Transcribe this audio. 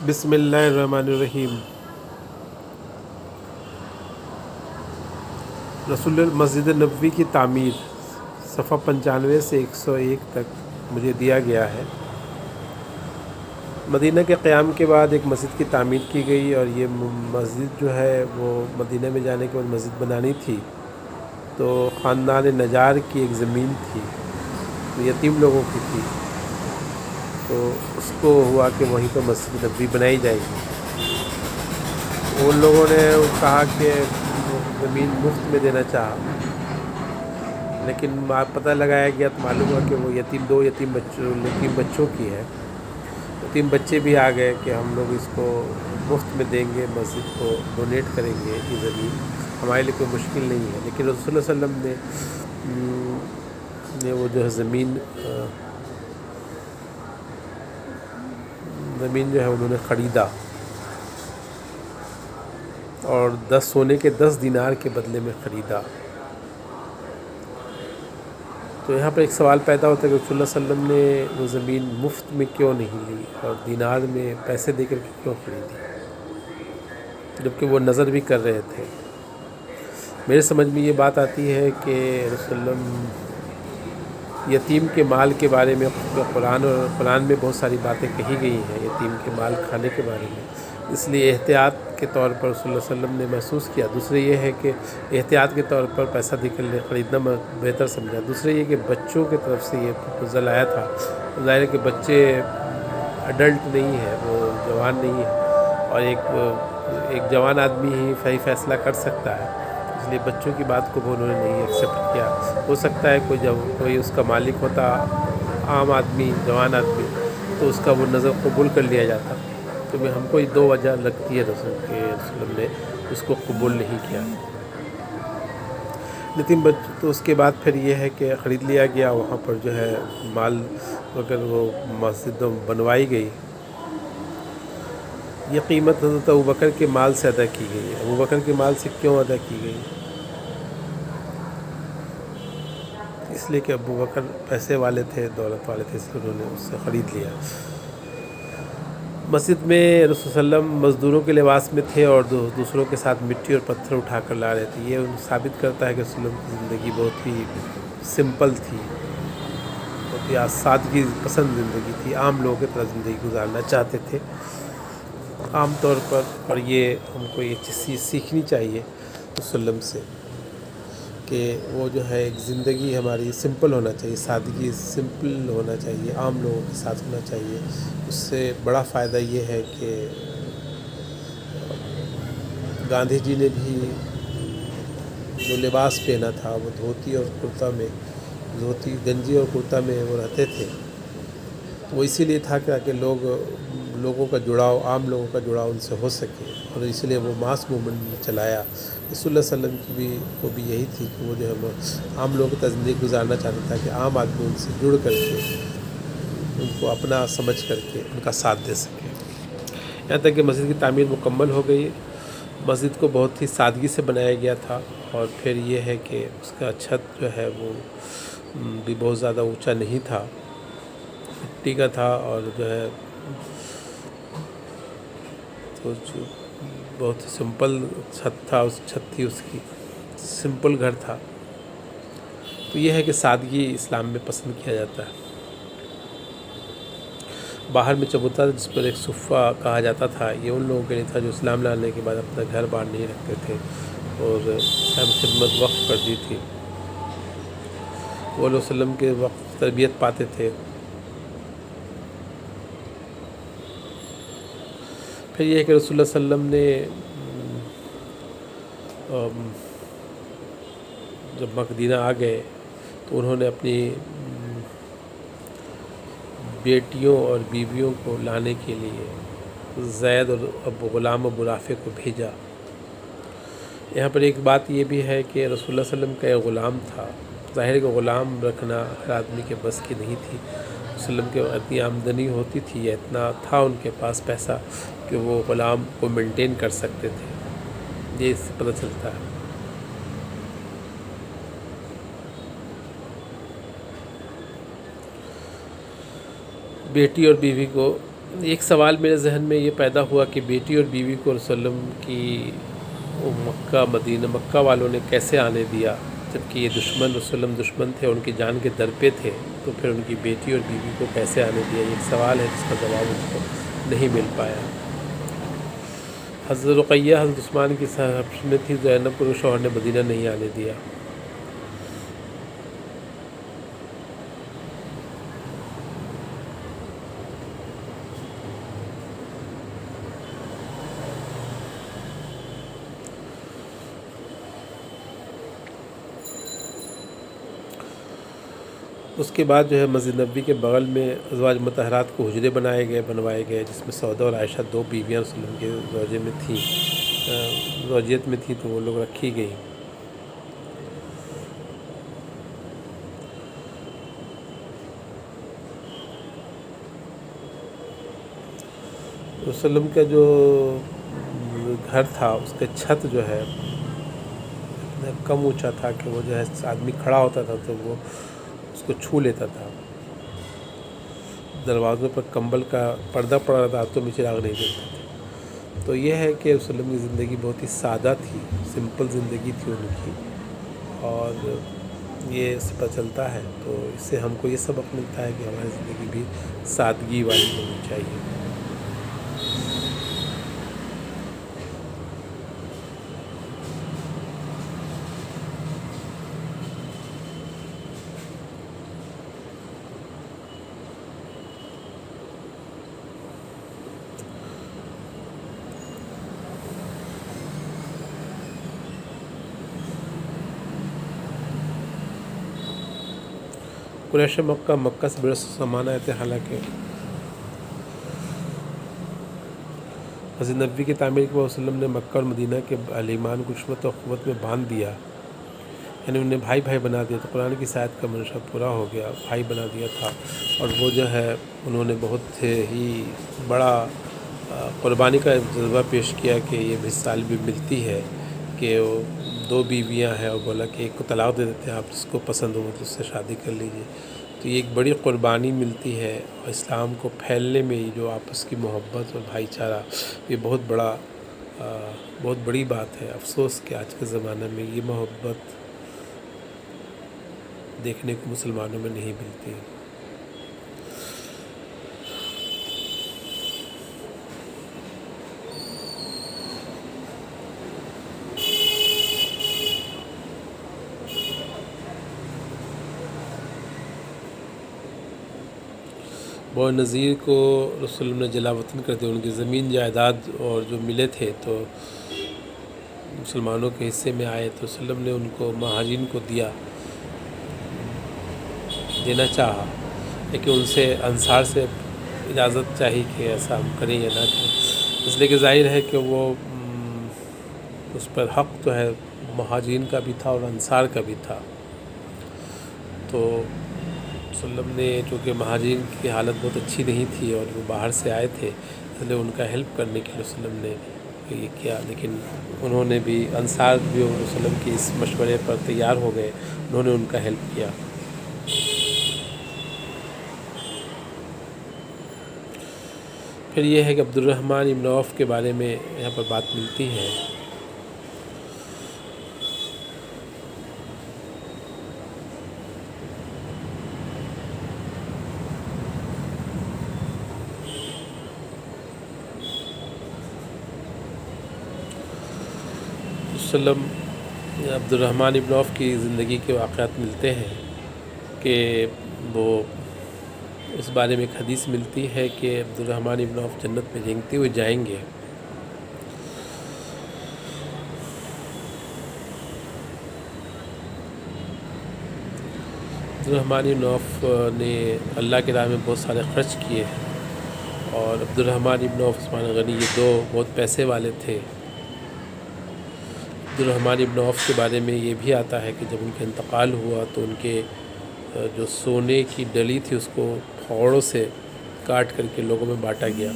بسم اللہ الرحمن الرحیم۔ رسول مسجد نبوی کی تعمیر، صفحہ 95 سے 101 تک مجھے دیا گیا ہے۔ مدینہ کے قیام کے بعد ایک مسجد کی تعمیر کی گئی، اور یہ مسجد جو ہے وہ مدینہ میں جانے کے بعد مسجد بنانی تھی تو خاندان نجار کی ایک زمین تھی، یتیم لوگوں کی تھی، تو اس کو ہوا کہ وہیں پہ مسجد نبوی بنائی جائے گی۔ ان لوگوں نے کہا کہ زمین مفت میں دینا چاہا، لیکن پتہ لگایا گیا تو معلوم ہوا کہ وہ یتیم بچوں کی ہے۔ یتیم بچے بھی آ گئے کہ ہم لوگ اس کو مفت میں دیں گے، مسجد کو ڈونیٹ کریں گے، یہ زمین ہمارے لیے کوئی مشکل نہیں ہے۔ لیکن رسول اللہ صلی اللہ علیہ وسلم نے وہ جو ہے زمین جو ہے انہوں نے خریدا، اور سونے کے 10 دینار کے بدلے میں خریدا۔ تو یہاں پر ایک سوال پیدا ہوتا ہے کہ رسول اللہ صلی اللہ علیہ وسلم نے وہ زمین مفت میں کیوں نہیں لی اور دینار میں پیسے دے کر کے کیوں خریدی، جبکہ وہ نظر بھی کر رہے تھے۔ میرے سمجھ میں یہ بات آتی ہے کہ رسول اللہ صلی اللہ علیہ وسلم یتیم کے مال کے بارے میں قرآن میں بہت ساری باتیں کہی گئی ہیں یتیم کے مال کھانے کے بارے میں، اس لیے احتیاط کے طور پر رسول اللہ صلی اللہ علیہ وسلم نے محسوس کیا۔ دوسرے یہ ہے کہ احتیاط کے طور پر پیسہ دے کر خریدنا بہتر سمجھا۔ دوسرے یہ کہ بچوں کی طرف سے یہ پروپوزل آیا تھا، ظاہر ہے کہ بچے اڈلٹ نہیں ہے، وہ جوان نہیں ہے، اور ایک جوان آدمی ہی صحیح فیصلہ کر سکتا ہے، اس لیے بچوں کی بات کو انہوں نے نہیں ایکسیپٹ کیا۔ ہو سکتا ہے کوئی اس کا مالک ہوتا عام آدمی، جوان آدمی، تو اس کا وہ نظر قبول کر لیا جاتا۔ تو ہم کو یہ دو وجہ لگتی ہے رسول نے اس کو قبول نہیں کیا۔ لیکن تو اس کے بعد پھر یہ ہے کہ خرید لیا گیا، وہاں پر جو ہے مال اگر وہ مسجد بنوائی گئی، یہ قیمت حضرت ابوبکر کے مال سے ادا کی گئی ہے۔ ابوبکر کے مال سے کیوں ادا کی گئی؟ اس لیے کہ ابوبکر پیسے والے تھے، دولت والے تھے، اس لیے انہوں نے اس سے خرید لیا۔ مسجد میں رسول صلی اللہ علیہ وسلم مزدوروں کے لباس میں تھے اور دوسروں کے ساتھ مٹی اور پتھر اٹھا کر لا رہے تھے۔ یہ ثابت کرتا ہے کہ رسول اللہ کی زندگی بہت ہی سمپل تھی، بہت ہی سادگی پسند زندگی تھی، عام لوگوں کی طرح زندگی گزارنا چاہتے تھے عام طور پر۔ اور یہ ہم کو یہ چیز سیکھنی چاہیے رسول اللہ سے کہ وہ جو ہے ایک زندگی ہماری سمپل ہونا چاہیے، سادگی سمپل ہونا چاہیے، عام لوگوں کے ساتھ ہونا چاہیے۔ اس سے بڑا فائدہ یہ ہے کہ گاندھی جی نے بھی جو لباس پہنا تھا وہ دھوتی گنجی اور کرتا میں وہ رہتے تھے، وہ اسی لیے تھا کہ لوگوں کا جڑاؤ، عام لوگوں کا جڑاؤ ان سے ہو سکے، اور اس لیے وہ ماس موومنٹ چلایا۔ رسول اللہ صلی اللہ علیہ وسلم کی بھی بھی یہی تھی کہ وہ جو ہے عام لوگوں کی زندگی گزارنا چاہتا تھا کہ عام آدمی ان سے جڑ کر کے، ان کو اپنا سمجھ کر کے ان کا ساتھ دے سکے۔ یہاں تک کہ مسجد کی تعمیر مکمل ہو گئی۔ مسجد کو بہت ہی سادگی سے بنایا گیا تھا، اور پھر یہ ہے کہ اس کا چھت جو ہے وہ بھی بہت زیادہ اونچا نہیں تھا، مٹی کا تھا، اور جو ہے تو بہت ہی سمپل چھت تھا، چھت تھی اس کی، سمپل گھر تھا۔ تو یہ ہے کہ سادگی اسلام میں پسند کیا جاتا ہے۔ باہر میں چبوترا جس پر ایک صفہ کہا جاتا تھا، یہ ان لوگوں کے لیے تھا جو اسلام لانے کے بعد اپنا گھر باہر نہیں رکھتے تھے اور اسلام خدمت وقف کر دی تھی۔ وہ علیہ وسلم کے وقت تربیت پاتے تھے۔ پھر یہ ہے کہ رسول اللہ صلی اللہ علیہ وسلم نے جب مدینہ آ گئے تو انہوں نے اپنی بیٹیوں اور بیویوں کو لانے کے لیے زید اور غلام ابو رافع کو بھیجا۔ یہاں پر ایک بات یہ بھی ہے کہ رسول اللہ صلی اللہ علیہ وسلم کا ایک غلام تھا، ظاہر ہے کہ غلام رکھنا ہر آدمی کے بس کی نہیں تھی۔ رسول اللہ علیہ وسلم کے اتنی آمدنی ہوتی تھی یا اتنا تھا ان کے پاس پیسہ کہ وہ غلام کو مینٹین کر سکتے تھے، یہ اس سے پتہ چلتا ہے۔ بیٹی اور بیوی کو ایک سوال میرے ذہن میں یہ پیدا ہوا کہ بیٹی اور بیوی کو رسول اللہ کی مکہ والوں نے کیسے آنے دیا، جبکہ یہ دشمن رسول اللہ دشمن تھے، ان کی جان کے در پہ تھے، تو پھر ان کی بیٹی اور بیوی کو کیسے آنے دیا؟ یہ ایک سوال ہے جس کا جواب ان کو نہیں مل پایا۔ حضرت رقیہ حضرت عثمان کی صحبت میں تھی، زینب کو شوہر نے مدینہ نہیں آنے دیا۔ اس کے بعد جو ہے مسجد نبوی کے بغل میں ازواج مطہرات کو حجرے بنوائے گئے، جس میں سودا اور عائشہ دو بیویاں رسول اللہ کے زوجیت میں تھیں، تو وہ لوگ رکھی گئیں۔ رسول اللہ کا جو گھر تھا اس کا چھت جو ہے اتنا کم اونچا تھا کہ وہ جو ہے آدمی کھڑا ہوتا تھا تو وہ اس کو چھو لیتا تھا۔ دروازوں پر کمبل کا پردہ پڑا رہتا، ہاتھوں میں چراغ نہیں دیتے تھے۔ تو یہ ہے کہ رسول اللہ کی زندگی بہت ہی سادہ تھی، سمپل زندگی تھی ان کی، اور یہ اس سے پتہ چلتا ہے۔ تو اس سے ہم کو یہ سبق ملتا ہے کہ ہماری زندگی بھی سادگی والی ہونی چاہیے۔ قریش مکہ سے بڑا سامان آئے تھے، حالانکہ مسجد نبوی کی تعمیر کے بعد رسول اللہ نے مکہ اور مدینہ کے ایمان کو رشوت و قوت میں باندھ دیا، یعنی انہیں بھائی بنا دیا۔ تو قرآن کی آیت کا منشا پورا ہو گیا، بھائی بنا دیا تھا، اور وہ جو ہے انہوں نے بہت ہی بڑا قربانی کا جذبہ پیش کیا کہ یہ مثال بھی ملتی ہے کہ وہ دو بیویاں ہیں، اور بولا کہ ایک کو طلاق دے دیتے ہیں، آپ جس کو پسند ہو تو اس سے شادی کر لیجیے۔ تو یہ ایک بڑی قربانی ملتی ہے، اور اسلام کو پھیلنے میں جو آپس کی محبت اور بھائی چارہ، یہ بہت بڑی بات ہے۔ افسوس کہ آج کے زمانے میں یہ محبت دیکھنے کو مسلمانوں میں نہیں ملتی۔ بو نذیر کو رسول اللہ نے جلا وطن کر دیا، ان کی زمین جائیداد اور جو ملے تھے تو مسلمانوں کے حصے میں آئے، تو رسول اللہ نے ان کو مہاجرین کو دینا چاہا، لیکن ان سے انصار سے اجازت چاہی کہ ایسا ہم کریں یا نہ کریں، اس لیے کہ ظاہر ہے کہ وہ اس پر حق تو ہے مہاجرین کا بھی تھا اور انصار کا بھی تھا۔ تو رسول اللہ نے، چونکہ مہاجرین کی حالت بہت اچھی نہیں تھی اور وہ باہر سے آئے تھے، اس لیے ان کا ہیلپ کرنے کے لیے رسول اللہ نے یہ کیا، لیکن انہوں نے بھی، انصار بھی رسول اللہ کے اس مشورے پر تیار ہو گئے، انہوں نے ان کا ہیلپ کیا۔ پھر یہ ہے کہ عبد الرحمن ابن عوف کے بارے میں یہاں پر بات ملتی ہے۔ عبد الرحمن ابن عوف کی زندگی کے واقعات ملتے ہیں کہ وہ، اس بارے میں ایک حدیث ملتی ہے کہ عبد الرحمن ابن عوف جنت میں رینگتے ہوئے جائیں گے۔ عبد الرحمن ابن عوف نے اللہ کے راہ میں بہت سارے خرچ کیے ہیں، اور عبد الرحمن ابن عوف، عثمان غنی، یہ دو بہت پیسے والے تھے۔ عبد الرحمن ابن عوف کے بارے میں یہ بھی آتا ہے کہ جب ان کا انتقال ہوا تو ان کے جو سونے کی ڈلی تھی اس کو پھاوڑوں سے کاٹ کر کے لوگوں میں بانٹا گیا۔